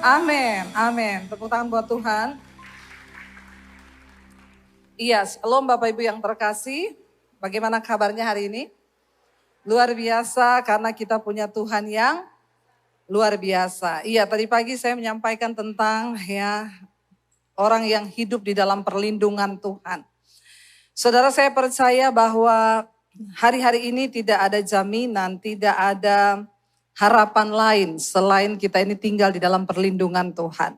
Amin, amin. Tepuk tangan buat Tuhan. Iya, shalom Bapak Ibu yang terkasih. Bagaimana kabarnya hari ini? Luar biasa karena kita punya Tuhan yang luar biasa. Iya, tadi pagi saya menyampaikan tentang orang yang hidup di dalam perlindungan Tuhan. Saudara, saya percaya bahwa hari-hari ini tidak ada jaminan, tidak ada harapan lain selain kita ini tinggal di dalam perlindungan Tuhan.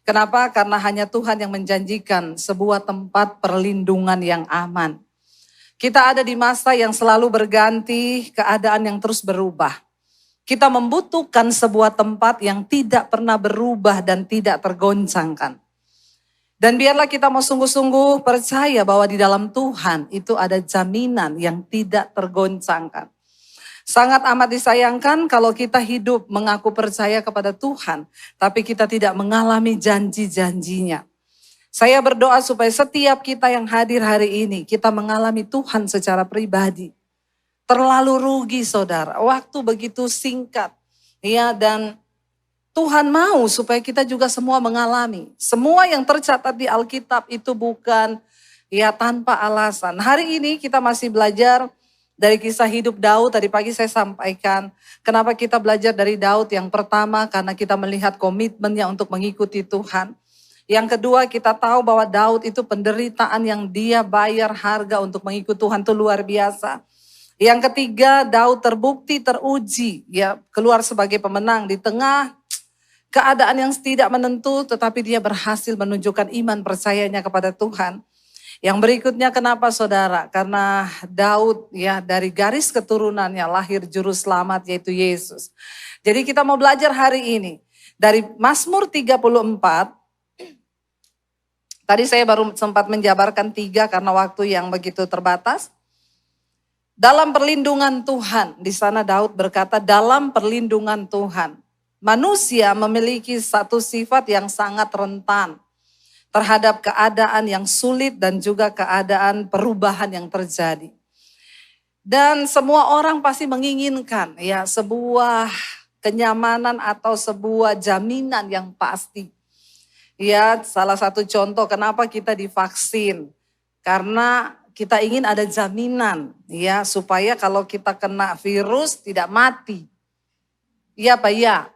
Kenapa? Karena hanya Tuhan yang menjanjikan sebuah tempat perlindungan yang aman. Kita ada di masa yang selalu berganti, keadaan yang terus berubah. Kita membutuhkan sebuah tempat yang tidak pernah berubah dan tidak tergoncangkan. Dan biarlah kita mau sungguh-sungguh percaya bahwa di dalam Tuhan itu ada jaminan yang tidak tergoncangkan. Sangat amat disayangkan kalau kita hidup mengaku percaya kepada Tuhan, tapi kita tidak mengalami janji-janjinya. Saya berdoa supaya setiap kita yang hadir hari ini, kita mengalami Tuhan secara pribadi. Terlalu rugi saudara, waktu begitu singkat. Dan Tuhan mau supaya kita juga semua mengalami. Semua yang tercatat di Alkitab itu bukan tanpa alasan. Hari ini kita masih belajar dari kisah hidup Daud. Tadi pagi saya sampaikan kenapa kita belajar dari Daud. Yang pertama karena kita melihat komitmennya untuk mengikuti Tuhan. Yang kedua kita tahu bahwa Daud itu penderitaan yang dia bayar harga untuk mengikuti Tuhan itu luar biasa. Yang ketiga Daud terbukti teruji keluar sebagai pemenang di tengah keadaan yang tidak menentu, tetapi dia berhasil menunjukkan iman percayanya kepada Tuhan. Yang berikutnya kenapa saudara? Karena Daud dari garis keturunannya lahir juru selamat yaitu Yesus. Jadi kita mau belajar hari ini dari Mazmur 34. Tadi saya baru sempat menjabarkan 3 karena waktu yang begitu terbatas. Dalam perlindungan Tuhan, di sana Daud berkata dalam perlindungan Tuhan. Manusia memiliki satu sifat yang sangat rentan terhadap keadaan yang sulit dan juga keadaan perubahan yang terjadi. Dan semua orang pasti menginginkan sebuah kenyamanan atau sebuah jaminan yang pasti. Salah satu contoh kenapa kita divaksin. Karena kita ingin ada jaminan supaya kalau kita kena virus tidak mati. Iya Pak, iya.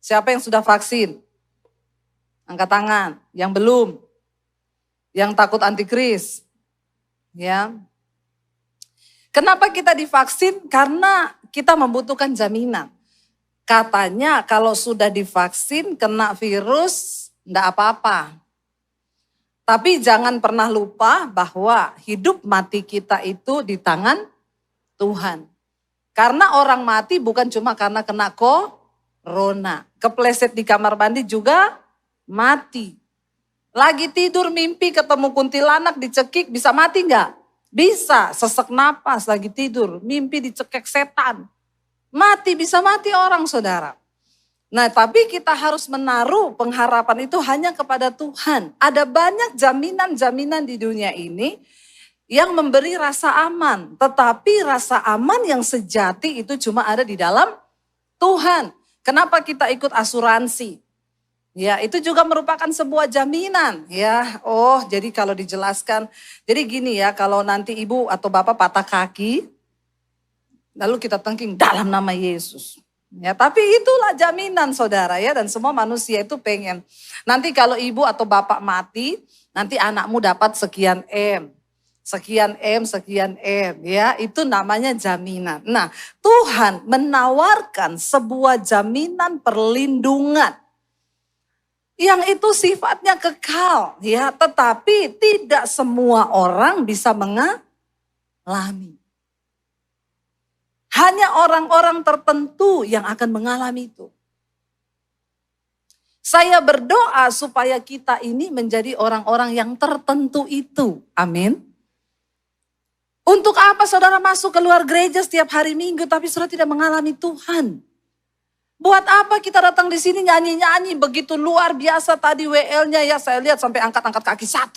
Siapa yang sudah vaksin? Angkat tangan, yang belum, yang takut antikris. Kenapa kita divaksin? Karena kita membutuhkan jaminan. Katanya kalau sudah divaksin kena virus enggak apa-apa. Tapi jangan pernah lupa bahwa hidup mati kita itu di tangan Tuhan. Karena orang mati bukan cuma karena kena corona. Kepleset di kamar mandi juga mati. Lagi tidur mimpi ketemu kuntilanak dicekik, bisa mati enggak? Bisa, sesek napas lagi tidur, mimpi dicekek setan. Mati, bisa mati orang saudara. Nah tapi kita harus menaruh pengharapan itu hanya kepada Tuhan. Ada banyak jaminan-jaminan di dunia ini yang memberi rasa aman. Tetapi rasa aman yang sejati itu cuma ada di dalam Tuhan. Kenapa kita ikut asuransi? Itu juga merupakan sebuah jaminan. Jadi kalau dijelaskan, jadi gini kalau nanti ibu atau bapak patah kaki, lalu kita tengking dalam nama Yesus. Tapi itulah jaminan saudara dan semua manusia itu pengen. Nanti kalau ibu atau bapak mati, nanti anakmu dapat sekian M. Sekian M, sekian M. Itu namanya jaminan. Nah Tuhan menawarkan sebuah jaminan perlindungan. Yang itu sifatnya kekal tetapi tidak semua orang bisa mengalami. Hanya orang-orang tertentu yang akan mengalami itu. Saya berdoa supaya kita ini menjadi orang-orang yang tertentu itu. Amin. Untuk apa saudara masuk keluar gereja setiap hari Minggu tapi saudara tidak mengalami Tuhan? Buat apa kita datang di sini nyanyi-nyanyi begitu luar biasa tadi WL-nya saya lihat sampai angkat-angkat kaki 1.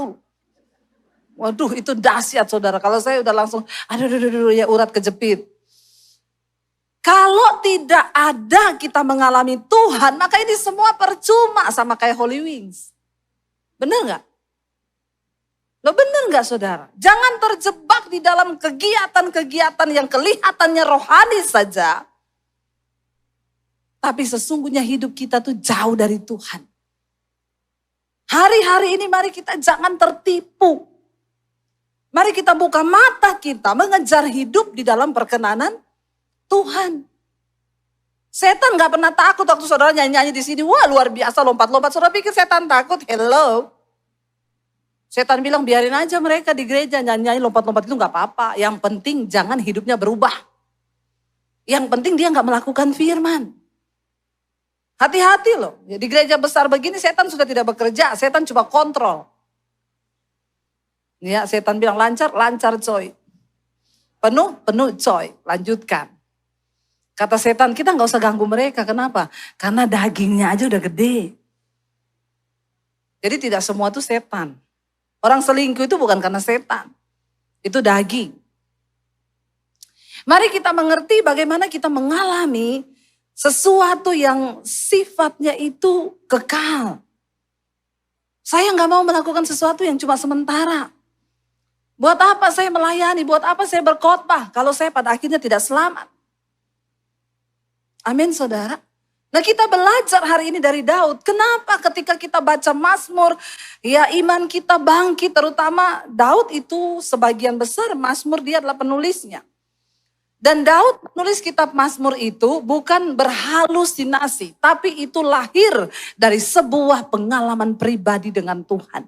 Waduh itu dahsyat saudara. Kalau saya udah langsung urat kejepit. Kalau tidak ada kita mengalami Tuhan, maka ini semua percuma, sama kayak Holy Wings. Benar nggak? Lo benar nggak saudara? Jangan terjebak di dalam kegiatan-kegiatan yang kelihatannya rohani saja. Tapi sesungguhnya hidup kita tuh jauh dari Tuhan. Hari-hari ini mari kita jangan tertipu. Mari kita buka mata kita mengejar hidup di dalam perkenanan Tuhan. Setan gak pernah takut waktu saudara nyanyi-nyanyi di sini. Wah luar biasa lompat-lompat. Saudara pikir setan takut? Hello. Setan bilang biarin aja mereka di gereja nyanyi-nyanyi lompat-lompat itu gak apa-apa. Yang penting jangan hidupnya berubah. Yang penting dia gak melakukan firman. Hati-hati loh. Di gereja besar begini setan sudah tidak bekerja. Setan cuma kontrol. Ya, setan bilang lancar, lancar coy. Penuh, penuh coy. Lanjutkan. Kata setan, kita gak usah ganggu mereka. Kenapa? Karena dagingnya aja udah gede. Jadi tidak semua itu setan. Orang selingkuh itu bukan karena setan. Itu daging. Mari kita mengerti bagaimana kita mengalami sesuatu yang sifatnya itu kekal. Saya gak mau melakukan sesuatu yang cuma sementara. Buat apa saya melayani? Buat apa saya berkhotbah? Kalau saya pada akhirnya tidak selamat. Amin saudara. Nah kita belajar hari ini dari Daud. Kenapa ketika kita baca Mazmur, ya iman kita bangkit. Terutama Daud itu sebagian besar Mazmur dia adalah penulisnya. Dan Daud menulis kitab Mazmur itu bukan berhalusinasi. Tapi itu lahir dari sebuah pengalaman pribadi dengan Tuhan.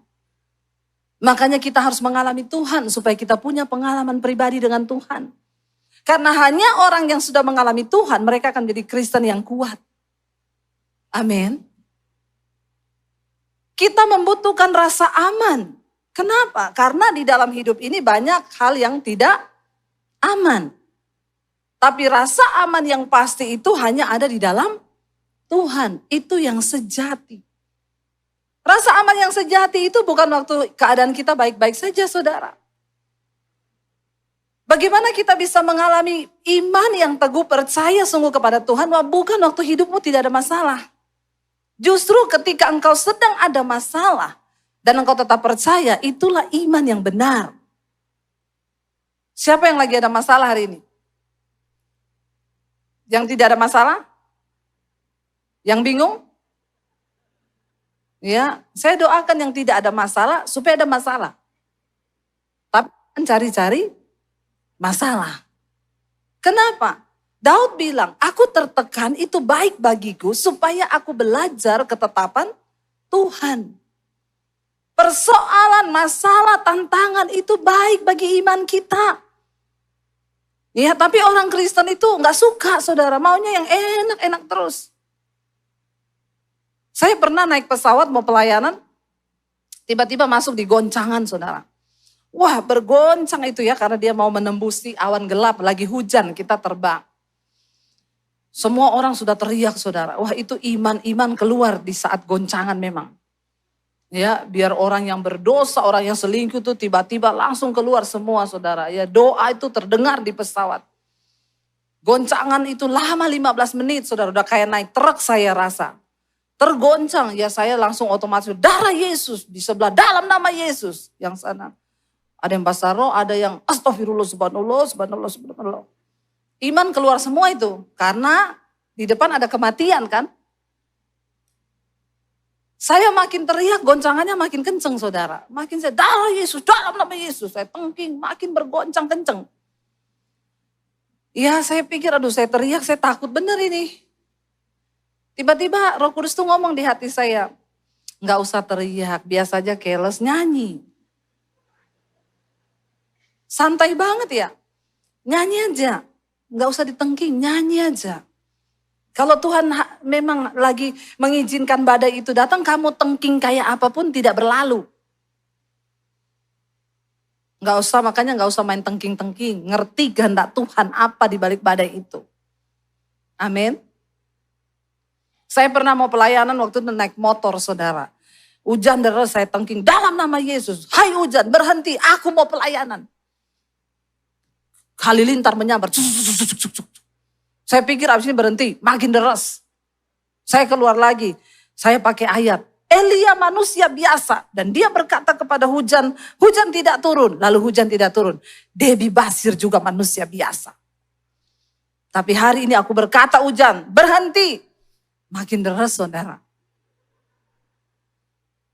Makanya kita harus mengalami Tuhan supaya kita punya pengalaman pribadi dengan Tuhan. Karena hanya orang yang sudah mengalami Tuhan mereka akan menjadi Kristen yang kuat. Amin. Kita membutuhkan rasa aman. Kenapa? Karena di dalam hidup ini banyak hal yang tidak aman. Tapi rasa aman yang pasti itu hanya ada di dalam Tuhan. Itu yang sejati. Rasa aman yang sejati itu bukan waktu keadaan kita baik-baik saja saudara. Bagaimana kita bisa mengalami iman yang teguh percaya sungguh kepada Tuhan? Bukan waktu hidupmu tidak ada masalah. Justru ketika engkau sedang ada masalah dan engkau tetap percaya, itulah iman yang benar. Siapa yang lagi ada masalah hari ini? Yang tidak ada masalah? Yang bingung? Ya, saya doakan yang tidak ada masalah supaya ada masalah. Tapi cari-cari masalah. Kenapa? Daud bilang, aku tertekan itu baik bagiku supaya aku belajar ketetapan Tuhan. Persoalan, masalah, tantangan itu baik bagi iman kita. Ya, tapi orang Kristen itu nggak suka saudara, maunya yang enak-enak terus. Saya pernah naik pesawat mau pelayanan, tiba-tiba masuk di goncangan saudara. Wah bergoncang itu ya karena dia mau menembusi awan gelap, lagi hujan kita terbang. Semua orang sudah teriak saudara, wah itu iman-iman keluar di saat goncangan memang. Ya biar orang yang berdosa, orang yang selingkuh itu tiba-tiba langsung keluar semua saudara. Ya doa itu terdengar di pesawat. Goncangan itu lama 15 menit saudara, udah kayak naik truk saya rasa. Tergoncang, ya saya langsung otomatis darah Yesus di sebelah dalam nama Yesus yang sana. Ada yang bahasa roh, ada yang astagfirullah subhanallah, subhanallah, subhanallah. Iman keluar semua itu karena di depan ada kematian kan. Saya makin teriak, goncangannya makin kenceng saudara. Makin saya darah Yesus, dalam nama Yesus. Saya tengking, makin bergoncang kenceng. Ya saya pikir aduh saya teriak, saya takut bener ini. Tiba-tiba Roh Kudus tuh ngomong di hati saya, nggak usah teriak, biasa aja keles nyanyi. Santai banget ya, nyanyi aja, nggak usah ditengking, nyanyi aja. Kalau Tuhan memang lagi mengizinkan badai itu datang, kamu tengking kayak apapun tidak berlalu. Nggak usah, makanya nggak usah main tengking-tengking, ngerti kehendak Tuhan apa di balik badai itu. Amin. Saya pernah mau pelayanan waktu itu naik motor saudara. Hujan deras saya tengking dalam nama Yesus. Hai hujan berhenti aku mau pelayanan. Halilintar menyambar. Saya pikir abis ini berhenti, makin deras. Saya keluar lagi, saya pakai ayat. Elia manusia biasa dan dia berkata kepada hujan, hujan tidak turun. Lalu hujan tidak turun. Debbie Basir juga manusia biasa. Tapi hari ini aku berkata hujan, berhenti. Makin deras saudara.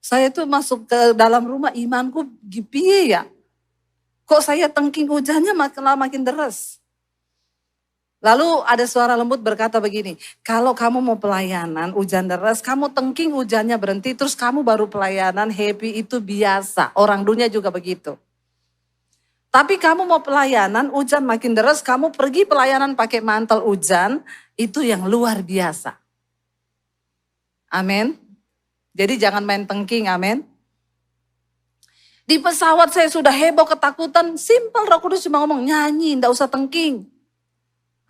Saya tuh masuk ke dalam rumah imanku piye ya. Kok saya tengking hujannya makin lama makin deras. Lalu ada suara lembut berkata begini, kalau kamu mau pelayanan hujan deras, kamu tengking hujannya berhenti, terus kamu baru pelayanan happy itu biasa. Orang dunia juga begitu. Tapi kamu mau pelayanan hujan makin deras, kamu pergi pelayanan pakai mantel hujan, itu yang luar biasa. Amin. Jadi jangan main tengking, amin. Di pesawat saya sudah heboh ketakutan, simpel Roh Kudus cuma ngomong nyanyi, enggak usah tengking.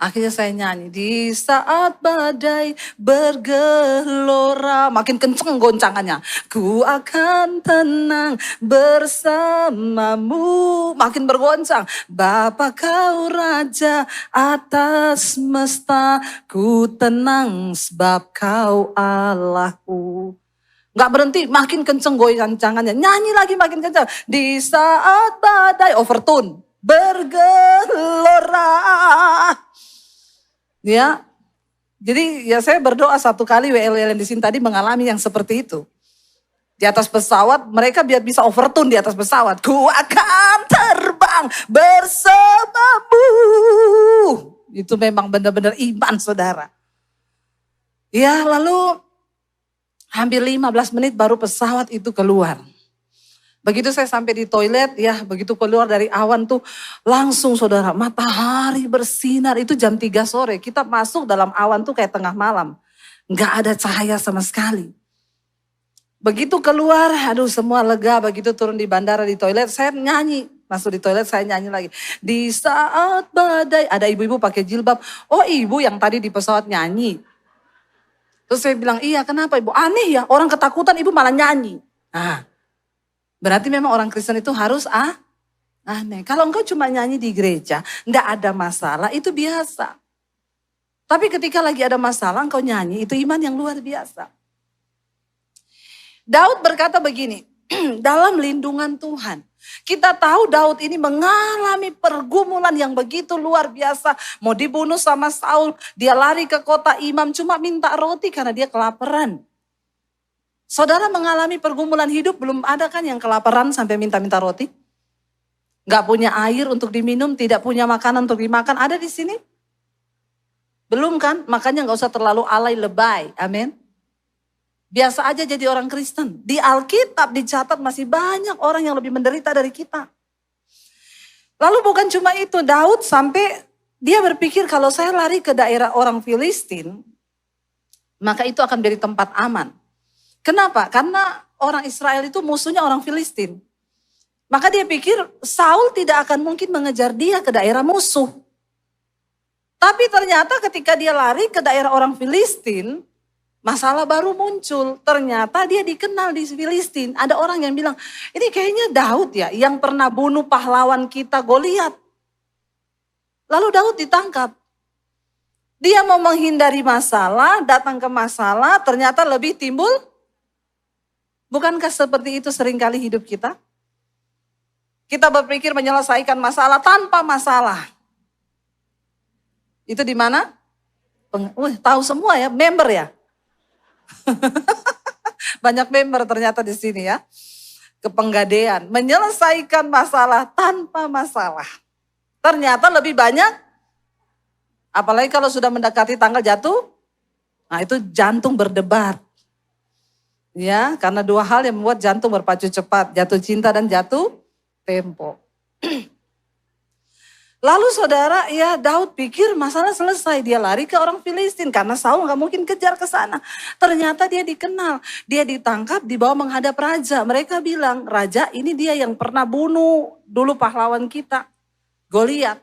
Akhirnya saya nyanyi, di saat badai bergelora, makin kenceng goncangannya. Ku akan tenang bersamamu, makin bergoncang. Bapa kau raja atas semesta, ku tenang sebab kau Allahku. Gak berhenti, makin kenceng goncangannya. Nyanyi lagi makin kenceng. Di saat badai, overtone, bergelora. Ya, jadi ya saya berdoa satu kali WL yang di sini tadi mengalami yang seperti itu. Di atas pesawat, mereka biar bisa overtune di atas pesawat. Ku akan terbang bersamamu. Itu memang benar-benar iman saudara. Ya lalu hampir 15 menit baru pesawat itu keluar. Begitu saya sampai di toilet, ya begitu keluar dari awan tuh langsung saudara matahari bersinar. Itu jam 3 sore, kita masuk dalam awan tuh kayak tengah malam. Nggak ada cahaya sama sekali. Begitu keluar, aduh semua lega. Begitu turun di bandara di toilet, saya nyanyi. Masuk di toilet saya nyanyi lagi. Di saat badai, ada ibu-ibu pakai jilbab. Oh ibu yang tadi di pesawat nyanyi. Terus saya bilang, iya kenapa ibu? Aneh ya, orang ketakutan ibu malah nyanyi. Nah. Berarti memang orang Kristen itu harus aneh. Kalau engkau cuma nyanyi di gereja, enggak ada masalah, itu biasa. Tapi ketika lagi ada masalah, engkau nyanyi, itu iman yang luar biasa. Daud berkata begini, dalam lindungan Tuhan. Kita tahu Daud ini mengalami pergumulan yang begitu luar biasa. Mau dibunuh sama Saul, dia lari ke kota imam, cuma minta roti karena dia kelaparan. Saudara mengalami pergumulan hidup, belum ada kan yang kelaparan sampai minta-minta roti? Gak punya air untuk diminum, tidak punya makanan untuk dimakan, ada di sini? Belum kan? Makanya gak usah terlalu alay lebay, amin. Biasa aja jadi orang Kristen. Di Alkitab dicatat masih banyak orang yang lebih menderita dari kita. Lalu bukan cuma itu, Daud sampai dia berpikir kalau saya lari ke daerah orang Filistin, maka itu akan menjadi tempat aman. Kenapa? Karena orang Israel itu musuhnya orang Filistin. Maka dia pikir Saul tidak akan mungkin mengejar dia ke daerah musuh. Tapi ternyata ketika dia lari ke daerah orang Filistin, masalah baru muncul. Ternyata dia dikenal di Filistin. Ada orang yang bilang, ini kayaknya Daud ya yang pernah bunuh pahlawan kita Goliat. Lalu Daud ditangkap. Dia mau menghindari masalah, datang ke masalah, ternyata lebih timbul. Bukankah seperti itu seringkali hidup kita? Kita berpikir menyelesaikan masalah tanpa masalah. Itu di mana? Tahu semua ya, member ya. Banyak member ternyata di sini ya. Kepenggadean, menyelesaikan masalah tanpa masalah. Ternyata lebih banyak, apalagi kalau sudah mendekati tanggal jatuh, nah itu jantung berdebar. Ya, karena dua hal yang membuat jantung berpacu cepat, jatuh cinta dan jatuh tempo. Lalu saudara, ya Daud pikir masalah selesai, dia lari ke orang Filistin karena Saul nggak mungkin kejar ke sana. Ternyata dia dikenal, dia ditangkap, dibawa menghadap raja. Mereka bilang, raja ini dia yang pernah bunuh dulu pahlawan kita, Goliat.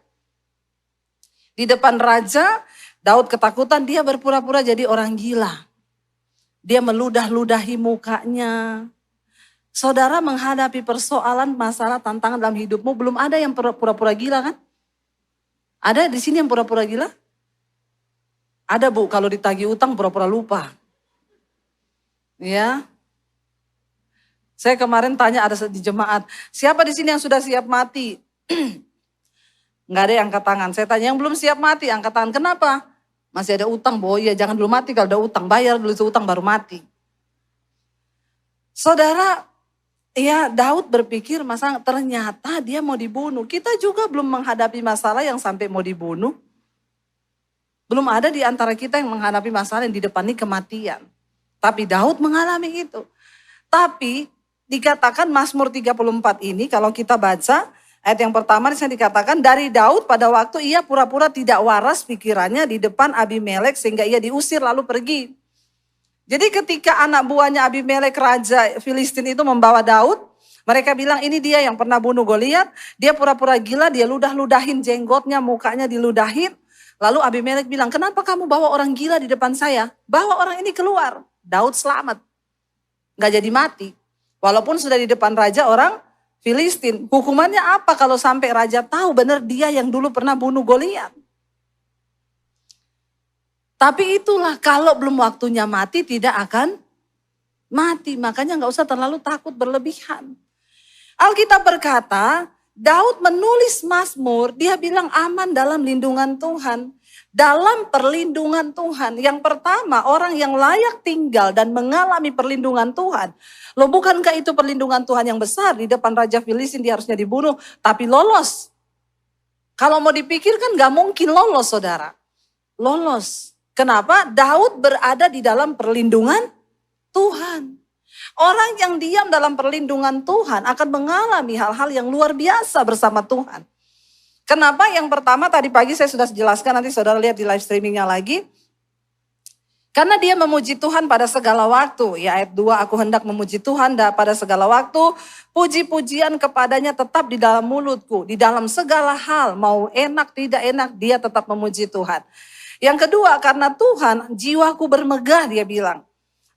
Di depan raja, Daud ketakutan, dia berpura-pura jadi orang gila. Dia meludah-ludahi mukanya. Saudara menghadapi persoalan, masalah, tantangan dalam hidupmu, belum ada yang pura-pura gila kan? Ada di sini yang pura-pura gila? Ada Bu, kalau ditagih utang pura-pura lupa. Ya. Saya kemarin tanya ada di jemaat, siapa di sini yang sudah siap mati? Nggak ada yang angkat tangan. Saya tanya yang belum siap mati, angkat tangan. Kenapa? Masih ada utang, Bu. Ya jangan dulu mati kalau ada utang. Bayar dulu itu utang baru mati. Saudara, ya Daud berpikir masa ternyata dia mau dibunuh. Kita juga belum menghadapi masalah yang sampai mau dibunuh. Belum ada di antara kita yang menghadapi masalah yang di depan ini kematian. Tapi Daud mengalami itu. Tapi dikatakan Mazmur 34 ini kalau kita baca ayat yang pertama disini dikatakan dari Daud pada waktu ia pura-pura tidak waras pikirannya di depan Abimelek sehingga ia diusir lalu pergi. Jadi ketika anak buahnya Abimelek raja Filistin itu membawa Daud, mereka bilang ini dia yang pernah bunuh Goliat, dia pura-pura gila, dia ludah-ludahin jenggotnya, mukanya diludahin. Lalu Abimelek bilang, kenapa kamu bawa orang gila di depan saya? Bawa orang ini keluar. Daud selamat. Gak jadi mati. Walaupun sudah di depan raja orang Filistin. Hukumannya apa kalau sampai raja tahu benar dia yang dulu pernah bunuh Goliat? Tapi itulah kalau belum waktunya mati tidak akan mati. Makanya gak usah terlalu takut berlebihan. Alkitab berkata, Daud menulis Mazmur, dia bilang aman dalam lindungan Tuhan. Dalam perlindungan Tuhan. Yang pertama, orang yang layak tinggal dan mengalami perlindungan Tuhan. Loh bukankah itu perlindungan Tuhan yang besar? Di depan Raja Filistin dia harusnya dibunuh, tapi lolos. Kalau mau dipikirkan gak mungkin lolos saudara. Lolos. Kenapa? Daud berada di dalam perlindungan Tuhan. Orang yang diam dalam perlindungan Tuhan akan mengalami hal-hal yang luar biasa bersama Tuhan. Kenapa? Yang pertama tadi pagi saya sudah jelaskan, nanti saudara lihat di live streamingnya lagi. Karena dia memuji Tuhan pada segala waktu. Ya ayat 2, aku hendak memuji Tuhan pada segala waktu. Puji-pujian kepadanya tetap di dalam mulutku. Di dalam segala hal, mau enak tidak enak, dia tetap memuji Tuhan. Yang kedua, karena Tuhan jiwaku bermegah, dia bilang.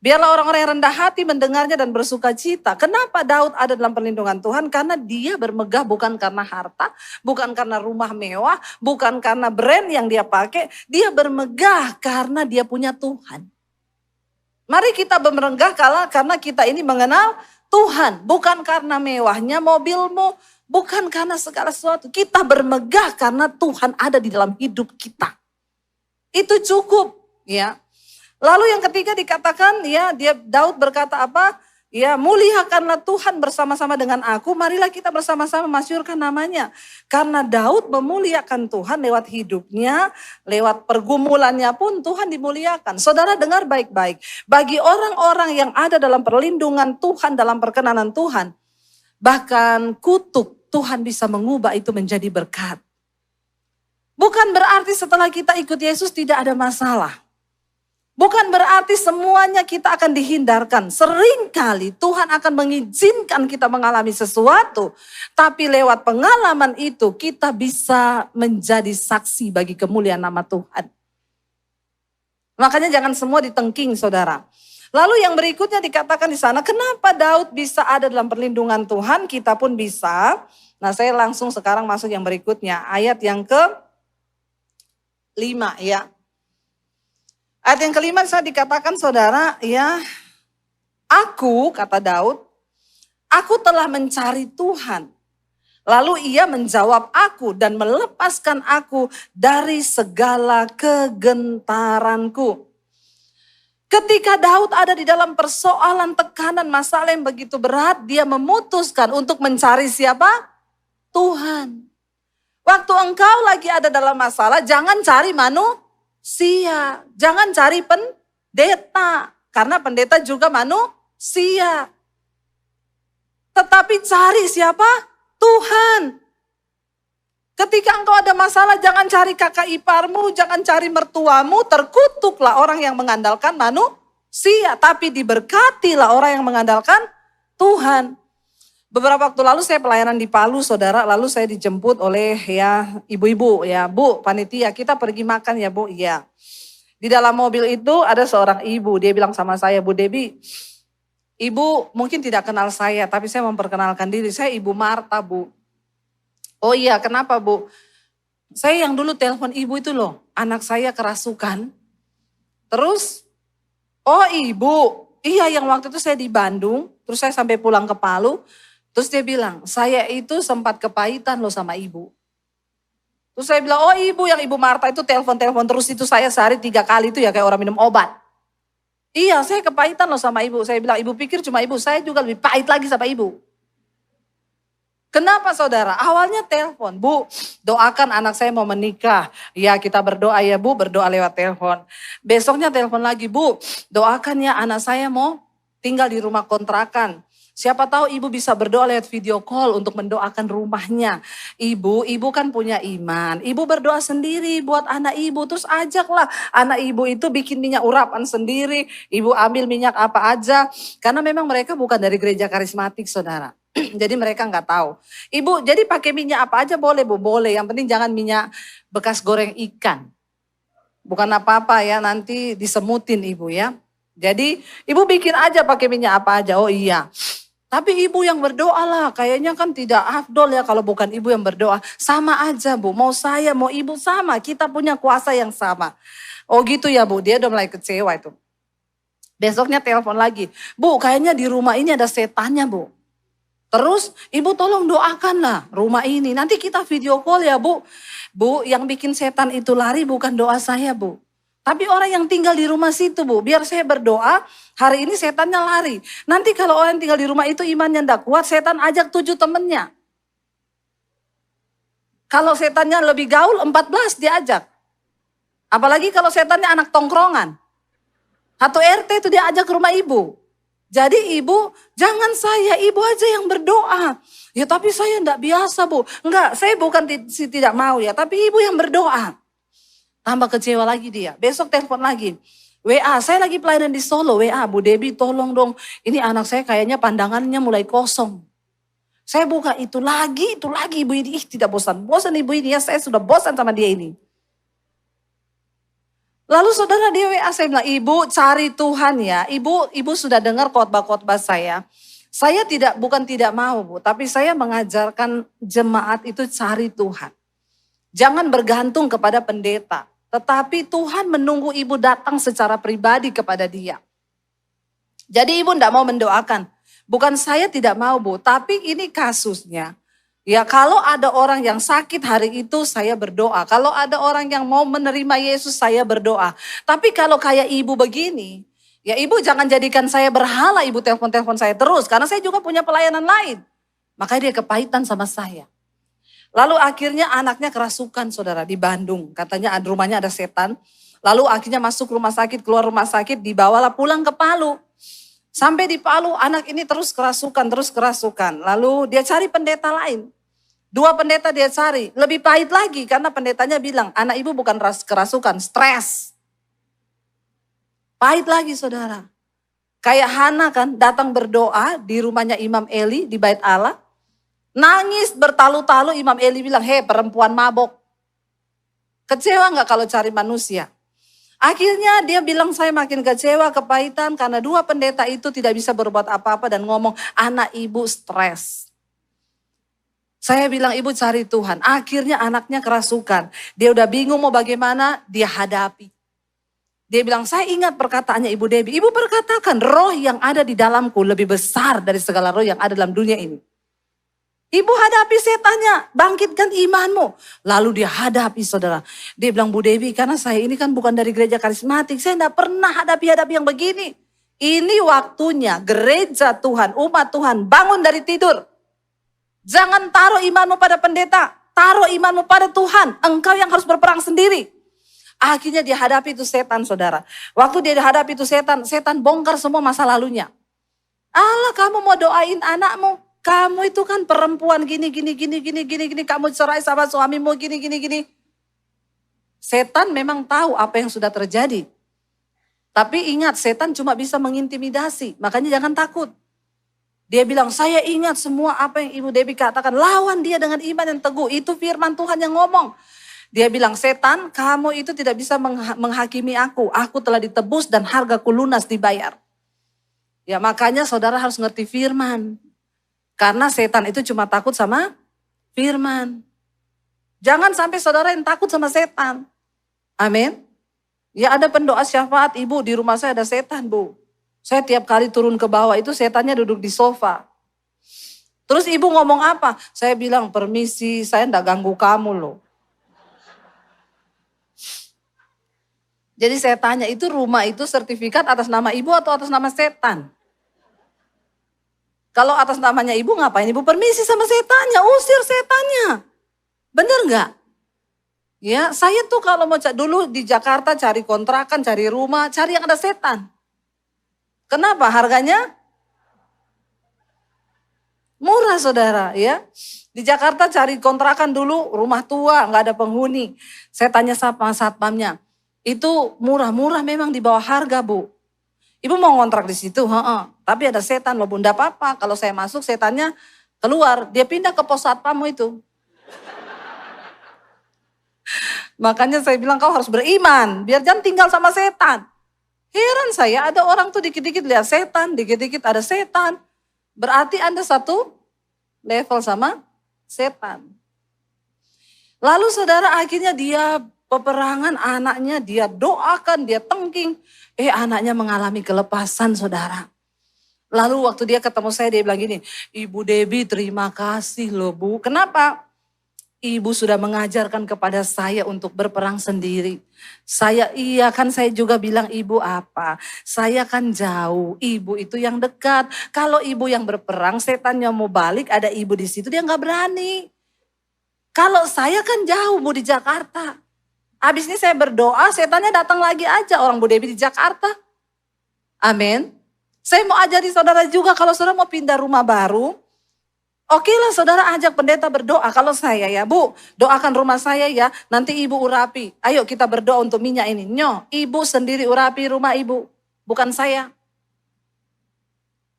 Biarlah orang-orang yang rendah hati mendengarnya dan bersuka cita. Kenapa Daud ada dalam perlindungan Tuhan? Karena dia bermegah bukan karena harta, bukan karena rumah mewah, bukan karena brand yang dia pakai. Dia bermegah karena dia punya Tuhan. Mari kita bermegah karena kita ini mengenal Tuhan. Bukan karena mewahnya mobilmu, bukan karena segala sesuatu. Kita bermegah karena Tuhan ada di dalam hidup kita. Itu cukup, ya. Lalu yang ketiga dikatakan ya Daud berkata apa? Ya muliakanlah Tuhan bersama-sama dengan aku. Marilah kita bersama-sama masyhurkan namanya. Karena Daud memuliakan Tuhan lewat hidupnya. Lewat pergumulannya pun Tuhan dimuliakan. Saudara dengar baik-baik. Bagi orang-orang yang ada dalam perlindungan Tuhan, dalam perkenanan Tuhan. Bahkan kutuk Tuhan bisa mengubah itu menjadi berkat. Bukan berarti setelah kita ikut Yesus tidak ada masalah. Bukan berarti semuanya kita akan dihindarkan. Seringkali Tuhan akan mengizinkan kita mengalami sesuatu. Tapi lewat pengalaman itu kita bisa menjadi saksi bagi kemuliaan nama Tuhan. Makanya jangan semua ditengking saudara. Lalu yang berikutnya dikatakan di sana, kenapa Daud bisa ada dalam perlindungan Tuhan, kita pun bisa. Nah saya langsung sekarang masuk yang berikutnya. Ayat yang ke-5 ya. Ayat yang kelima saya dikatakan saudara ya, aku kata Daud, aku telah mencari Tuhan. Lalu ia menjawab aku dan melepaskan aku dari segala kegentaranku. Ketika Daud ada di dalam persoalan, tekanan, masalah yang begitu berat, dia memutuskan untuk mencari siapa? Tuhan. Waktu engkau lagi ada dalam masalah, jangan cari manusia, jangan cari pendeta, karena pendeta juga manusia. Tetapi cari siapa? Tuhan. Ketika engkau ada masalah, jangan cari kakak iparmu, jangan cari mertuamu, terkutuklah orang yang mengandalkan manusia, tapi diberkatilah orang yang mengandalkan Tuhan. Beberapa waktu lalu saya pelayanan di Palu saudara, lalu saya dijemput oleh ya ibu-ibu ya, Bu panitia kita pergi makan ya Bu, iya. Di dalam mobil itu ada seorang ibu, dia bilang sama saya, Bu Debbie, Ibu mungkin tidak kenal saya tapi saya memperkenalkan diri, saya Ibu Marta Bu. Oh iya kenapa Bu? Saya yang dulu telepon ibu itu loh, anak saya kerasukan, Terus, oh ibu, iya yang waktu itu saya di Bandung, terus saya sampai pulang ke Palu, terus dia bilang, saya itu sempat kepahitan loh sama ibu. Terus saya bilang, oh ibu yang ibu Marta itu telepon-telepon terus itu saya sehari 3 kali itu ya kayak orang minum obat. Iya saya kepahitan loh sama ibu. Saya bilang, ibu pikir cuma ibu, saya juga lebih pahit lagi sama ibu. Kenapa saudara? Awalnya telepon, Bu, doakan anak saya mau menikah. Ya kita berdoa ya Bu, berdoa lewat telepon. Besoknya telepon lagi, Bu, doakan ya anak saya mau tinggal di rumah kontrakan. Siapa tahu ibu bisa berdoa lewat video call untuk mendoakan rumahnya. Ibu kan punya iman. Ibu berdoa sendiri buat anak ibu. Terus ajaklah anak ibu itu bikin minyak urapan sendiri. Ibu ambil minyak apa aja. Karena memang mereka bukan dari gereja karismatik saudara. Jadi mereka nggak tahu. Ibu jadi pakai minyak apa aja boleh Bu, boleh. Yang penting jangan minyak bekas goreng ikan. Bukan apa-apa ya, nanti disemutin ibu ya. Jadi ibu bikin aja pakai minyak apa aja, oh iya. Tapi ibu yang berdoa lah, kayaknya kan tidak afdol ya kalau bukan ibu yang berdoa. Sama aja Bu, mau saya mau ibu sama, kita punya kuasa yang sama. Oh gitu ya Bu, dia udah mulai kecewa itu. Besoknya telepon lagi, Bu kayaknya di rumah ini ada setannya Bu. Terus ibu tolong doakanlah rumah ini. Nanti kita video call ya Bu. Bu yang bikin setan itu lari bukan doa saya Bu. Tapi orang yang tinggal di rumah situ Bu. Biar saya berdoa hari ini setannya lari. Nanti kalau orang yang tinggal di rumah itu imannya tidak kuat. Setan ajak 7 temennya. Kalau setannya lebih gaul 14 diajak. Apalagi kalau setannya anak tongkrongan. Atau RT itu dia ajak ke rumah ibu. Jadi ibu, jangan saya, ibu aja yang berdoa. Ya tapi saya enggak biasa Bu. Enggak, saya bukan tidak mau ya, tapi ibu yang berdoa. Tambah kecewa lagi dia. Besok telepon lagi. WA, saya lagi pelayanan di Solo. WA, Bu Debbie tolong dong. Ini anak saya kayaknya pandangannya mulai kosong. Saya buka itu lagi ibu ini. Ih tidak bosan. Bosan ibu ini ya, saya sudah bosan sama dia ini. Lalu saudara dia WA saya bilang, ibu cari Tuhan ya. Ibu sudah dengar khotbah-khotbah saya. Saya bukan tidak mau Bu, tapi saya mengajarkan jemaat itu cari Tuhan. Jangan bergantung kepada pendeta. Tetapi Tuhan menunggu ibu datang secara pribadi kepada dia. Jadi ibu tidak mau mendoakan. Bukan saya tidak mau Bu, tapi ini kasusnya. Ya kalau ada orang yang sakit hari itu saya berdoa. Kalau ada orang yang mau menerima Yesus saya berdoa. Tapi kalau kayak ibu begini, ya ibu jangan jadikan saya berhala, ibu telepon-telepon saya terus. Karena saya juga punya pelayanan lain. Makanya dia kepahitan sama saya. Lalu akhirnya anaknya kerasukan saudara di Bandung. Katanya rumahnya ada setan. Lalu akhirnya masuk rumah sakit, keluar rumah sakit, dibawalah pulang ke Palu. Sampai di Palu anak ini terus kerasukan. Lalu dia cari pendeta lain. 2 pendeta dia cari. Lebih pahit lagi karena pendetanya bilang anak ibu bukan kerasukan, stres. Pahit lagi saudara. Kayak Hana kan datang berdoa di rumahnya Imam Eli di Bait Allah. Nangis bertalu-talu Imam Eli bilang, hei perempuan mabok. Kecewa gak kalau cari manusia? Akhirnya dia bilang saya makin kecewa, kepahitan karena 2 pendeta itu tidak bisa berbuat apa-apa dan ngomong anak ibu stres. Saya bilang ibu cari Tuhan. Akhirnya anaknya kerasukan. Dia udah bingung mau bagaimana, dia hadapi. Dia bilang saya ingat perkataannya Ibu Debbie. Ibu berkatakan roh yang ada di dalamku lebih besar dari segala roh yang ada dalam dunia ini. Ibu hadapi setannya, bangkitkan imanmu. Lalu dia hadapi saudara. Dia bilang Bu Debbie karena saya ini kan bukan dari gereja karismatik. Saya tidak pernah hadapi yang begini. Ini waktunya gereja Tuhan, umat Tuhan bangun dari tidur. Jangan taruh imanmu pada pendeta. Taruh imanmu pada Tuhan. Engkau yang harus berperang sendiri. Akhirnya dia hadapi itu setan saudara. Waktu dia hadapi itu setan bongkar semua masa lalunya. Allah kamu mau doain anakmu. Kamu itu kan perempuan gini. Kamu cerai sama suamimu gini. Setan memang tahu apa yang sudah terjadi. Tapi ingat setan cuma bisa mengintimidasi. Makanya jangan takut. Dia bilang saya ingat semua apa yang Ibu Debbie katakan. Lawan dia dengan iman yang teguh. Itu firman Tuhan yang ngomong. Dia bilang setan kamu itu tidak bisa menghakimi aku. Aku telah ditebus dan hargaku lunas dibayar. Ya makanya saudara harus ngerti firman. Karena setan itu cuma takut sama firman. Jangan sampai saudara yang takut sama setan. Amin. Ya ada pendoa syafaat, ibu di rumah saya ada setan bu. Saya tiap kali turun ke bawah itu setannya duduk di sofa. Terus ibu ngomong apa? Saya bilang permisi, saya enggak ganggu kamu loh. Jadi saya tanya itu rumah itu sertifikat atas nama ibu atau atas nama setan? Kalau atas namanya ibu ngapain ibu permisi sama setannya, usir setannya. Bener nggak? Ya, saya tuh kalau mau dulu di Jakarta cari kontrakan, cari rumah, cari yang ada setan. Kenapa? Harganya murah saudara ya. Di Jakarta cari kontrakan dulu, rumah tua, nggak ada penghuni. Saya tanya satpamnya, itu murah-murah memang di bawah harga bu. Ibu mau ngontrak di situ, tapi ada setan loh bu, nggak apa-apa. Kalau saya masuk setannya keluar, dia pindah ke pos satpam itu. Makanya saya bilang kau harus beriman, biar jangan tinggal sama setan. Heran saya ada orang tuh dikit-dikit lihat setan, dikit-dikit ada setan. Berarti Anda satu level sama setan. Lalu saudara akhirnya dia peperangan anaknya, dia doakan, dia tengking. Anaknya mengalami kelepasan saudara. Lalu waktu dia ketemu saya dia bilang gini, Ibu Debbie terima kasih loh Bu. Kenapa? Ibu sudah mengajarkan kepada saya untuk berperang sendiri. Saya juga bilang ibu apa? Saya kan jauh, ibu itu yang dekat. Kalau ibu yang berperang, setannya mau balik, ada ibu di situ dia nggak berani. Kalau saya kan jauh bu di Jakarta. Habis ini saya berdoa, setannya datang lagi aja orang Bu Debbie di Jakarta. Amin. Saya mau ajari saudara juga kalau saudara mau pindah rumah baru. Oke lah saudara ajak pendeta berdoa. Kalau saya ya bu, doakan rumah saya ya. Nanti ibu urapi. Ayo kita berdoa untuk minyak ini. Ibu sendiri urapi rumah ibu. Bukan saya.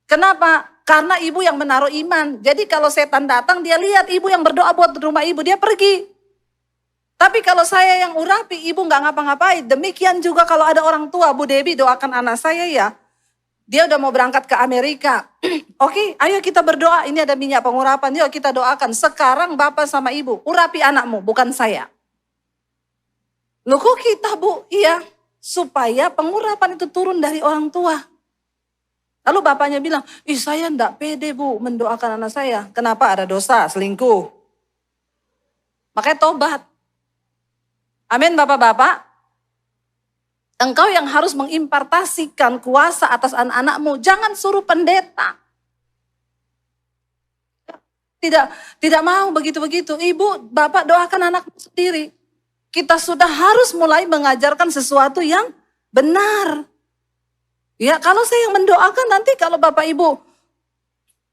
Kenapa? Karena ibu yang menaruh iman. Jadi kalau setan datang dia lihat ibu yang berdoa buat rumah ibu. Dia pergi. Tapi kalau saya yang urapi ibu gak ngapa-ngapain. Demikian juga kalau ada orang tua. Bu Debbie doakan anak saya ya. Dia udah mau berangkat ke Amerika. Oke, ayo kita berdoa. Ini ada minyak pengurapan. Yuk kita doakan. Sekarang bapak sama ibu, urapi anakmu, bukan saya. Loh kok kita bu? Iya, supaya pengurapan itu turun dari orang tua. Lalu bapaknya bilang, saya enggak pede bu mendoakan anak saya. Kenapa? Ada dosa, selingkuh. Makanya tobat. Amin bapak-bapak. Engkau yang harus mengimpartasikan kuasa atas anak-anakmu. Jangan suruh pendeta. Tidak mau begitu-begitu. Ibu, bapak doakan anakmu sendiri. Kita sudah harus mulai mengajarkan sesuatu yang benar. Ya, kalau saya yang mendoakan nanti kalau bapak ibu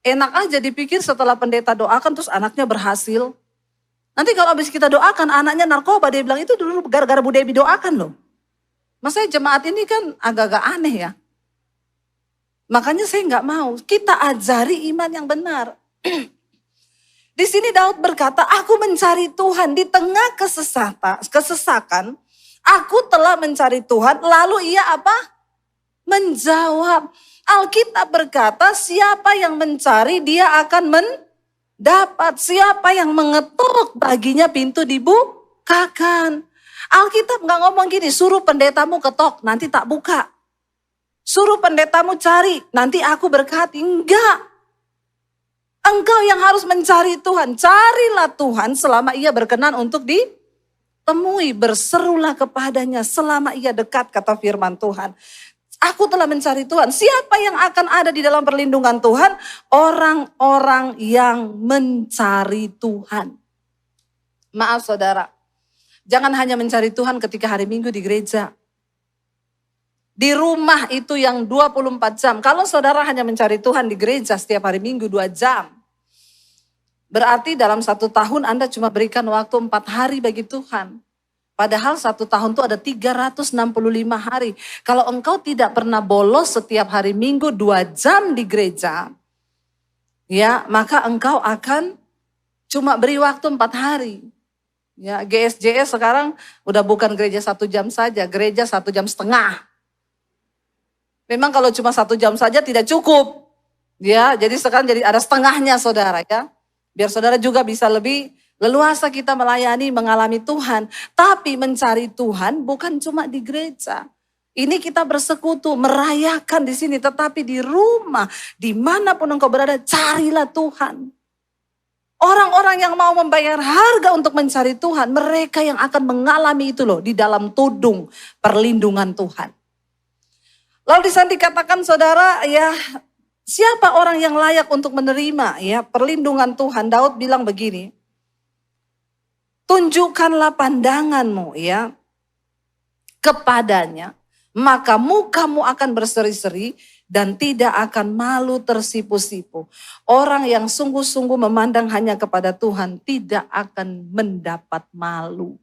enak aja dipikir setelah pendeta doakan terus anaknya berhasil. Nanti kalau habis kita doakan anaknya narkoba, dia bilang itu dulu gara-gara Bu Debbie doakan loh. Maksudnya jemaat ini kan agak-agak aneh ya. Makanya saya nggak mau. Kita ajari iman yang benar. Di sini Daud berkata, aku mencari Tuhan di tengah kesesakan. Aku telah mencari Tuhan. Lalu ia apa? Menjawab. Alkitab berkata, siapa yang mencari dia akan mendapat. Siapa yang mengetuk baginya pintu dibukakan. Alkitab nggak ngomong gini, suruh pendetamu ketok, nanti tak buka. Suruh pendetamu cari, nanti aku berkati. Enggak. Engkau yang harus mencari Tuhan. Carilah Tuhan selama ia berkenan untuk ditemui. Berserulah kepadanya selama ia dekat, kata firman Tuhan. Aku telah mencari Tuhan. Siapa yang akan ada di dalam perlindungan Tuhan? Orang-orang yang mencari Tuhan. Maaf saudara. Jangan hanya mencari Tuhan ketika hari Minggu di gereja. Di rumah itu yang 24 jam. Kalau saudara hanya mencari Tuhan di gereja setiap hari Minggu 2 jam. Berarti dalam 1 tahun Anda cuma berikan waktu 4 hari bagi Tuhan. Padahal 1 tahun itu ada 365 hari. Kalau engkau tidak pernah bolos setiap hari Minggu 2 jam di gereja. Ya, maka engkau akan cuma beri waktu 4 hari. Ya, GSJS sekarang udah bukan gereja 1 jam saja, gereja 1,5 jam. Memang kalau cuma 1 jam saja tidak cukup. Ya, jadi sekarang jadi ada setengahnya saudara ya. Biar saudara juga bisa lebih Leluasa kita melayani, mengalami Tuhan. Tapi mencari Tuhan bukan cuma di gereja. Ini kita bersekutu, merayakan di sini. Tetapi di rumah, dimanapun engkau berada, carilah Tuhan. Orang-orang yang mau membayar harga untuk mencari Tuhan, mereka yang akan mengalami itu loh, di dalam tudung perlindungan Tuhan. Lalu di sana dikatakan saudara, ya siapa orang yang layak untuk menerima ya perlindungan Tuhan? Daud bilang begini, tunjukkanlah pandanganmu ya kepadanya, maka mukamu akan berseri-seri dan tidak akan malu tersipu-sipu. Orang yang sungguh-sungguh memandang hanya kepada Tuhan tidak akan mendapat malu.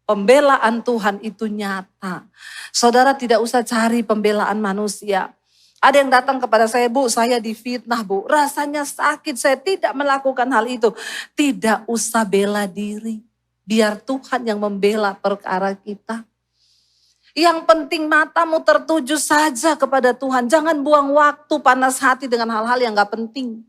Pembelaan Tuhan itu nyata. Saudara tidak usah cari pembelaan manusia. Ada yang datang kepada saya, Bu, saya difitnah, Bu. Rasanya sakit, saya tidak melakukan hal itu. Tidak usah bela diri. Biar Tuhan yang membela perkara kita. Yang penting matamu tertuju saja kepada Tuhan. Jangan buang waktu panas hati dengan hal-hal yang gak penting.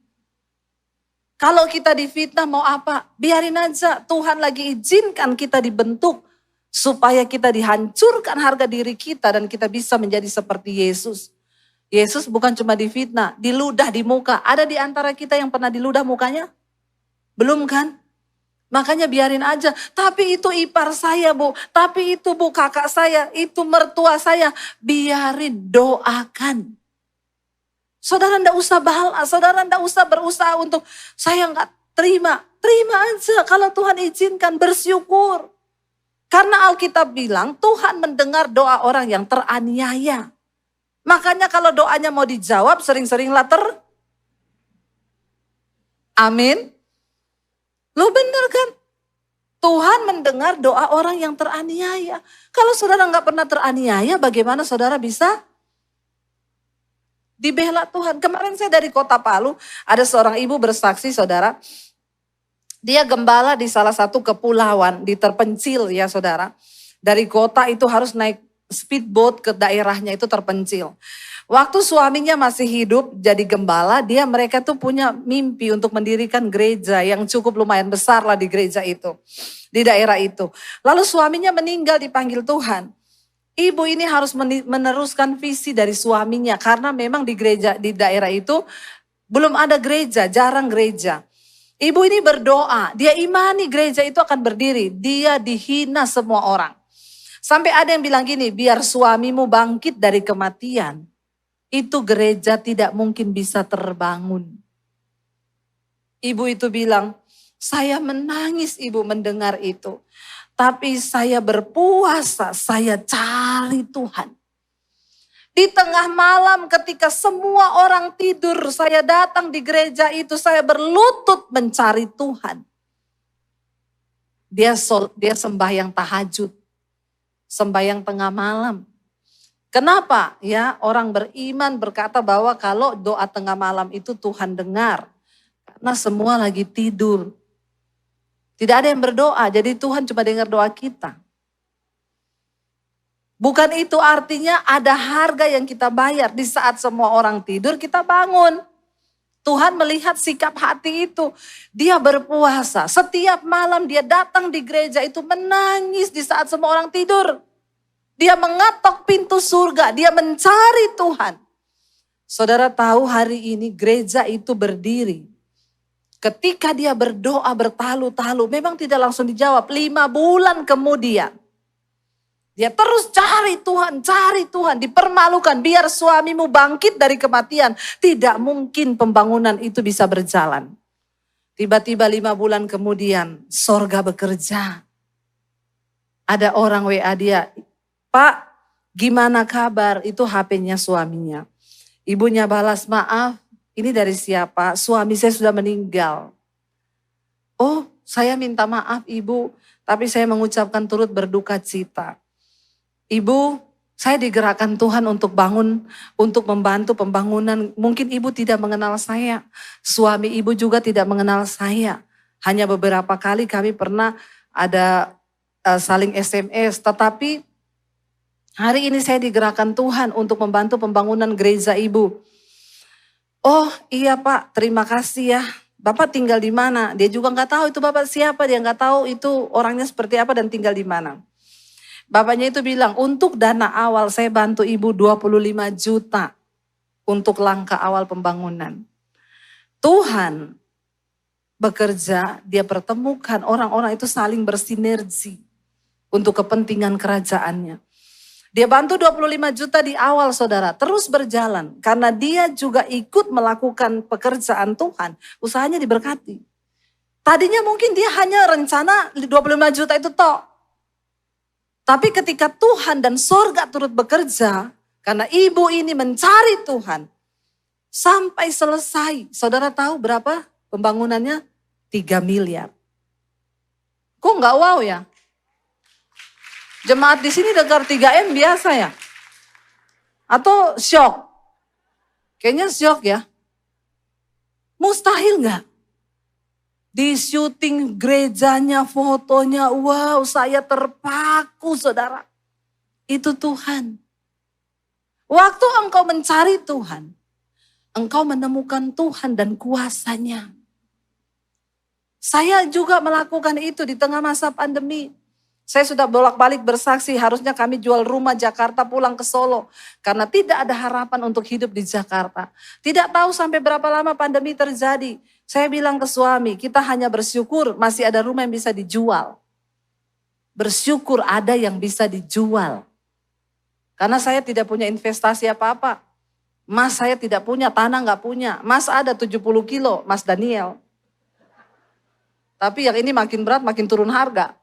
Kalau kita difitnah mau apa? Biarin aja. Tuhan lagi izinkan kita dibentuk. Supaya kita dihancurkan harga diri kita dan kita bisa menjadi seperti Yesus. Yesus bukan cuma difitnah, diludah di muka. Ada di antara kita yang pernah diludah mukanya? Belum kan? Makanya biarin aja. Tapi itu ipar saya, Bu. Tapi itu, Bu, kakak saya. Itu mertua saya. Biarin, doakan. Saudara ndak usah balas. Saudara ndak usah berusaha untuk saya nggak terima. Terima aja. Kalau Tuhan izinkan, bersyukur. Karena Alkitab bilang Tuhan mendengar doa orang yang teraniaya. Makanya kalau doanya mau dijawab sering-seringlah Amin. Lu bener kan? Tuhan mendengar doa orang yang teraniaya. Kalau saudara nggak pernah teraniaya, bagaimana saudara bisa dibela Tuhan? Kemarin saya dari kota Palu, ada seorang ibu bersaksi saudara. Dia gembala di salah satu kepulauan, di terpencil ya saudara. Dari kota itu harus naik speedboat ke daerahnya itu terpencil. Waktu suaminya masih hidup jadi gembala, mereka tuh punya mimpi untuk mendirikan gereja yang cukup lumayan besar lah di gereja itu. Di daerah itu. Lalu suaminya meninggal dipanggil Tuhan. Ibu ini harus meneruskan visi dari suaminya karena memang di gereja di daerah itu belum ada gereja, jarang gereja. Ibu ini berdoa, dia imani gereja itu akan berdiri. Dia dihina semua orang. Sampai ada yang bilang gini, biar suamimu bangkit dari kematian, itu gereja tidak mungkin bisa terbangun. Ibu itu bilang, saya menangis ibu mendengar itu. Tapi saya berpuasa, saya cari Tuhan. Di tengah malam ketika semua orang tidur, saya datang di gereja itu, saya berlutut mencari Tuhan. Dia sembahyang tahajud, sembahyang tengah malam. Kenapa? Ya, orang beriman berkata bahwa kalau doa tengah malam itu Tuhan dengar. Karena semua lagi tidur. Tidak ada yang berdoa, jadi Tuhan cuma dengar doa kita. Bukan itu artinya ada harga yang kita bayar. Di saat semua orang tidur kita bangun. Tuhan melihat sikap hati itu. Dia berpuasa. Setiap malam dia datang di gereja itu menangis di saat semua orang tidur. Dia mengatok pintu surga. Dia mencari Tuhan. Saudara tahu hari ini gereja itu berdiri. Ketika dia berdoa bertalu-talu. Memang tidak langsung dijawab. 5 bulan kemudian. Dia terus cari Tuhan, dipermalukan. Biar suamimu bangkit dari kematian. Tidak mungkin pembangunan itu bisa berjalan. Tiba-tiba 5 bulan kemudian, sorga bekerja. Ada orang WA dia, Pak, gimana kabar? Itu HP-nya suaminya. Ibunya balas, maaf, ini dari siapa? Suami saya sudah meninggal. Oh, saya minta maaf ibu, tapi saya mengucapkan turut berduka cita. Ibu, saya digerakkan Tuhan untuk untuk membantu pembangunan. Mungkin ibu tidak mengenal saya. Suami ibu juga tidak mengenal saya. Hanya beberapa kali kami pernah ada saling SMS. Tetapi hari ini saya digerakkan Tuhan untuk membantu pembangunan gereja ibu. Oh iya Pak, terima kasih ya. Bapak tinggal di mana? Dia juga nggak tahu itu bapak siapa, dia nggak tahu itu orangnya seperti apa dan tinggal di mana. Bapaknya itu bilang, untuk dana awal saya bantu ibu 25 juta untuk langkah awal pembangunan. Tuhan bekerja, dia pertemukan orang-orang itu saling bersinergi untuk kepentingan kerajaannya. Dia bantu 25 juta di awal saudara, terus berjalan. Karena dia juga ikut melakukan pekerjaan Tuhan, usahanya diberkati. Tadinya mungkin dia hanya rencana 25 juta itu toh. Tapi ketika Tuhan dan sorga turut bekerja, karena ibu ini mencari Tuhan, sampai selesai. Saudara tahu berapa pembangunannya? 3 miliar. Kok nggak wow ya? Jemaat di sini dengar 3M biasa ya? Atau syok? Kayaknya syok ya. Mustahil nggak? Di syuting gerejanya, fotonya, wow saya terpaku saudara. Itu Tuhan. Waktu engkau mencari Tuhan, engkau menemukan Tuhan dan kuasanya. Saya juga melakukan itu di tengah masa pandemi. Saya sudah bolak-balik bersaksi, harusnya kami jual rumah Jakarta pulang ke Solo. Karena tidak ada harapan untuk hidup di Jakarta. Tidak tahu sampai berapa lama pandemi terjadi. Saya bilang ke suami, kita hanya bersyukur masih ada rumah yang bisa dijual. Bersyukur ada yang bisa dijual. Karena saya tidak punya investasi apa-apa. Mas saya tidak punya, tanah nggak punya. Mas ada 70 kilo, Mas Daniel. Tapi yang ini makin berat, makin turun harga.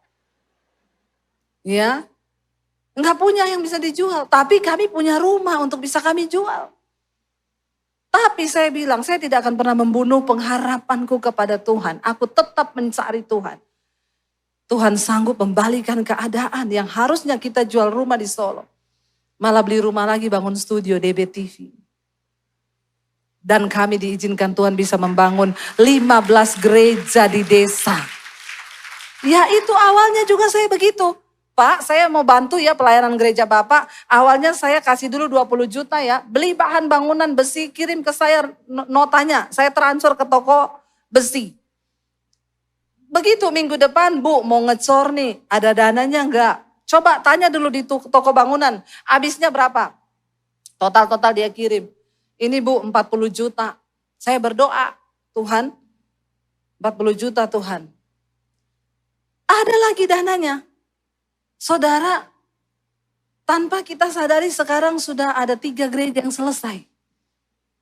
Ya, nggak punya yang bisa dijual. Tapi kami punya rumah untuk bisa kami jual. Tapi saya bilang, saya tidak akan pernah membunuh pengharapanku kepada Tuhan. Aku tetap mencari Tuhan. Tuhan sanggup membalikan keadaan yang harusnya kita jual rumah di Solo. Malah beli rumah lagi, bangun studio DBTV. Dan kami diizinkan Tuhan bisa membangun 15 gereja di desa. Ya itu awalnya juga saya begitu. Pak, saya mau bantu ya pelayanan gereja Bapak. Awalnya saya kasih dulu 20 juta ya. Beli bahan bangunan besi, kirim ke saya notanya. Saya transfer ke toko besi. Begitu minggu depan, Bu mau ngecor nih, ada dananya enggak? Coba tanya dulu di toko bangunan, habisnya berapa? Total dia kirim. Ini Bu 40 juta. Saya berdoa, Tuhan 40 juta Tuhan. Ada lagi dananya. Saudara, tanpa kita sadari sekarang sudah ada 3 gereja yang selesai.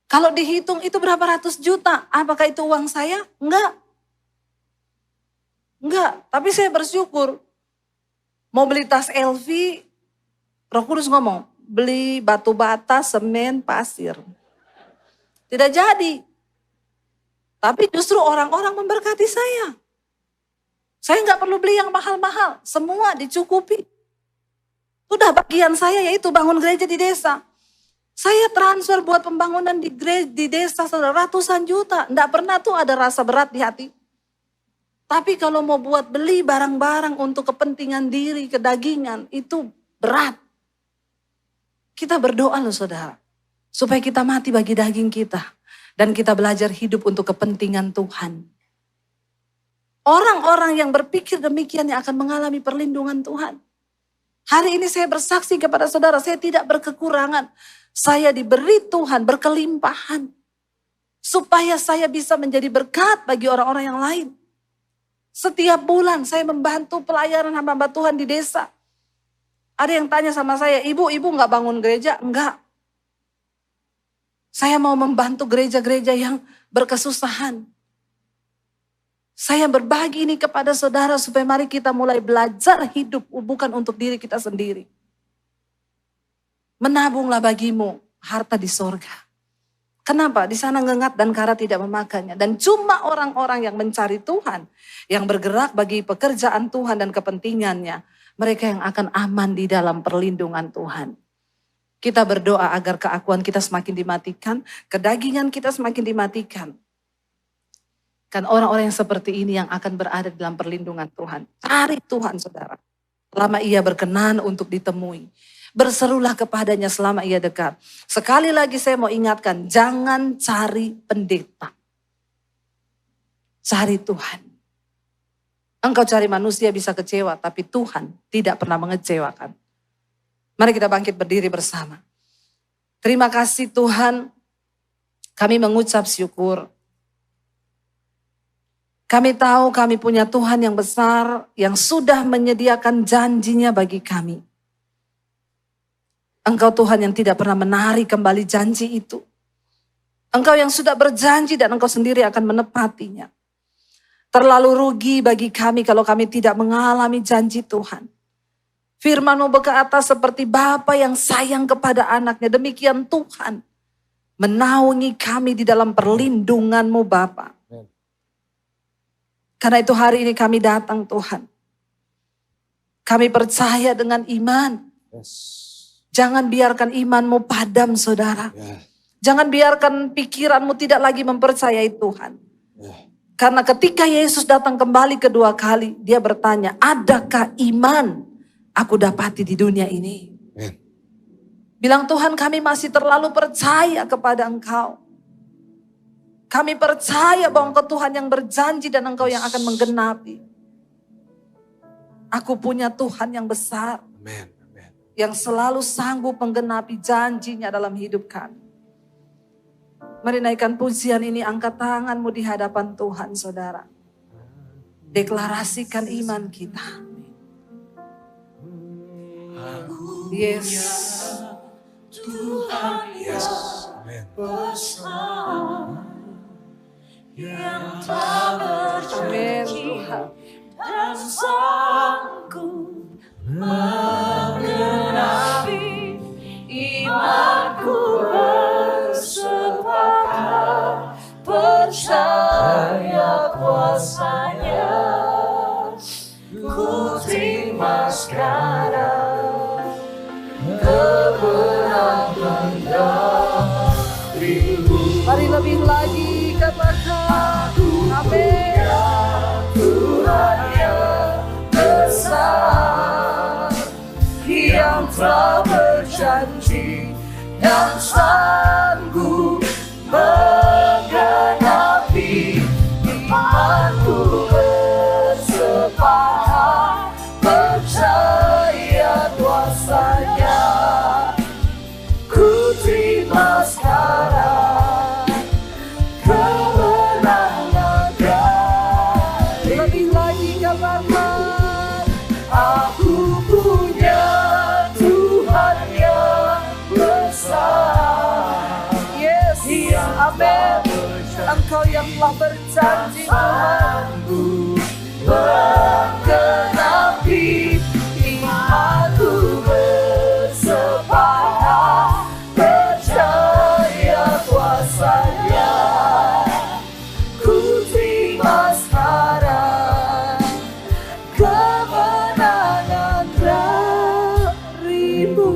Kalau dihitung itu berapa ratus juta? Apakah itu uang saya? Enggak. Enggak, tapi saya bersyukur. Mau beli tas LV, Roh Kudus ngomong, beli batu bata, semen, pasir. Tidak jadi. Tapi justru orang-orang memberkati saya. Saya nggak perlu beli yang mahal-mahal, semua dicukupi. Sudah bagian saya yaitu bangun gereja di desa. Saya transfer buat pembangunan di desa ratusan juta. Nggak pernah tuh ada rasa berat di hati. Tapi kalau mau buat beli barang-barang untuk kepentingan diri, kedagingan, itu berat. Kita berdoa loh saudara. Supaya kita mati bagi daging kita. Dan kita belajar hidup untuk kepentingan Tuhan. Orang-orang yang berpikir demikian yang akan mengalami perlindungan Tuhan. Hari ini saya bersaksi kepada saudara, saya tidak berkekurangan. Saya diberi Tuhan berkelimpahan. Supaya saya bisa menjadi berkat bagi orang-orang yang lain. Setiap bulan saya membantu pelayanan hamba Tuhan di desa. Ada yang tanya sama saya, ibu gak bangun gereja? Enggak. Saya mau membantu gereja-gereja yang berkesusahan. Saya berbagi ini kepada saudara supaya mari kita mulai belajar hidup bukan untuk diri kita sendiri. Menabunglah bagimu harta di sorga. Kenapa? Di sana ngengat dan kara tidak memakannya. Dan cuma orang-orang yang mencari Tuhan, yang bergerak bagi pekerjaan Tuhan dan kepentingannya, mereka yang akan aman di dalam perlindungan Tuhan. Kita berdoa agar keakuan kita semakin dimatikan, kedagingan kita semakin dimatikan. Kan orang-orang yang seperti ini yang akan berada dalam perlindungan Tuhan. Cari Tuhan saudara. Selama ia berkenan untuk ditemui. Berserulah kepadanya selama ia dekat. Sekali lagi saya mau ingatkan, jangan cari pendeta. Cari Tuhan. Engkau cari manusia bisa kecewa, tapi Tuhan tidak pernah mengecewakan. Mari kita bangkit berdiri bersama. Terima kasih Tuhan, kami mengucap syukur. Kami tahu kami punya Tuhan yang besar, yang sudah menyediakan janjinya bagi kami. Engkau Tuhan yang tidak pernah menarik kembali janji itu. Engkau yang sudah berjanji dan Engkau sendiri akan menepatinya. Terlalu rugi bagi kami kalau kami tidak mengalami janji Tuhan. Firman-Mu berkata seperti Bapa yang sayang kepada anaknya. Demikian Tuhan menaungi kami di dalam perlindungan-Mu Bapa. Karena itu hari ini kami datang Tuhan. Kami percaya dengan iman. Jangan biarkan iman-Mu padam saudara. Jangan biarkan pikiran-Mu tidak lagi mempercayai Tuhan. Karena ketika Yesus datang kembali kedua kali, dia bertanya, adakah iman aku dapati di dunia ini? Bilang Tuhan, kami masih terlalu percaya kepada Engkau. Kami percaya bahwa Engkau Tuhan yang berjanji dan Engkau yang akan menggenapi. Aku punya Tuhan yang besar. Yang selalu sanggup menggenapi janjinya dalam hidup kami. Mari naikkan pujian ini, angkat tanganmu di hadapan Tuhan saudara. Deklarasikan iman kita. Yes. Tuhan yang besar, yang tak berjanji dan sanggup menggenapi imanku bersepakat percaya kuasanya. Ku terima sekarang kebenaran darimu. Mari lebih lagi katakan amin. Tuhan yang besar, yang telah berjanji dan sanggup menggenapi imanku bersepakat percaya kuasanya. Ku terima sekarang kemenangan dari. Lebih lagi katakan Aku punya Tuhan yang besar. yes, amin. Engkau yang telah berjanji Tuhan. Menggenapi imanku bersepakat percaya kuasanya. Ku terima sekarang kemenangan darimu.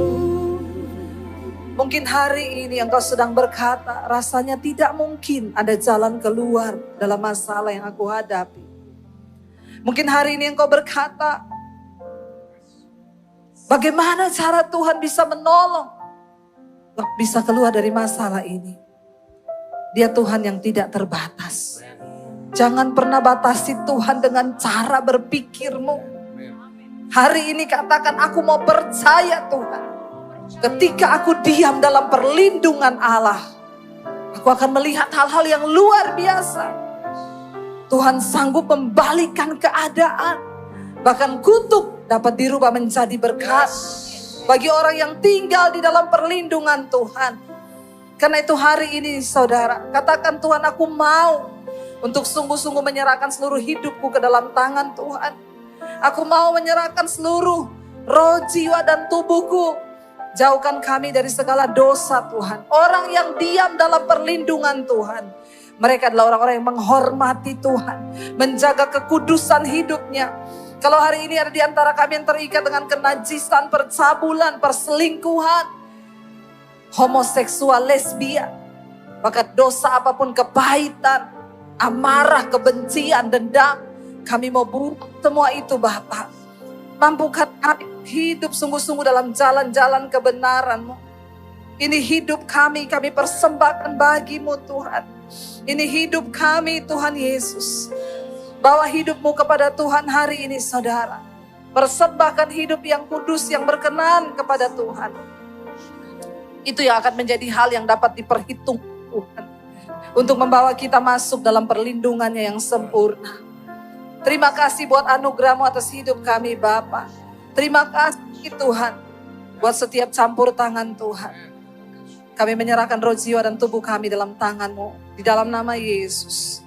Mungkin hari ini engkau sedang berkata, rasanya tidak mungkin ada jalan keluar dalam masalah yang aku hadapi. Mungkin hari ini engkau berkata, bagaimana cara Tuhan bisa menolong, bisa keluar dari masalah ini. Dia Tuhan yang tidak terbatas. Jangan pernah batasi Tuhan dengan cara berpikirmu. Hari ini katakan, aku mau percaya Tuhan. Ketika aku diam dalam perlindungan Allah, aku akan melihat hal-hal yang luar biasa. Tuhan sanggup membalikkan keadaan. Bahkan kutuk dapat dirubah menjadi berkat. Bagi orang yang tinggal di dalam perlindungan Tuhan. Karena itu hari ini saudara, katakan Tuhan, aku mau untuk sungguh-sungguh menyerahkan seluruh hidupku ke dalam tangan Tuhan. Aku mau menyerahkan seluruh roh, jiwa dan tubuhku. Jauhkan kami dari segala dosa Tuhan. Orang yang diam dalam perlindungan Tuhan, mereka adalah orang-orang yang menghormati Tuhan, menjaga kekudusan hidupnya. Kalau hari ini ada di antara kami yang terikat dengan kenajisan, percabulan, perselingkuhan, homoseksual, lesbian, maka dosa apapun, kepahitan, amarah, kebencian, dendam, kami mau bunuh semua itu Bapa. Mampukan kami hidup sungguh-sungguh dalam jalan-jalan kebenaran-Mu. Ini hidup kami persembahkan bagi-Mu Tuhan. Ini hidup kami Tuhan Yesus. Bawa hidup-Mu kepada Tuhan hari ini saudara. Persembahkan hidup yang kudus, yang berkenan kepada Tuhan. Itu yang akan menjadi hal yang dapat diperhitung Tuhan. Untuk membawa kita masuk dalam perlindungannya yang sempurna. Terima kasih buat anugerah-Mu atas hidup kami Bapa. Terima kasih Tuhan buat setiap campur tangan Tuhan. Kami menyerahkan roh, jiwa, dan tubuh kami dalam tangan-Mu. Di dalam nama Yesus.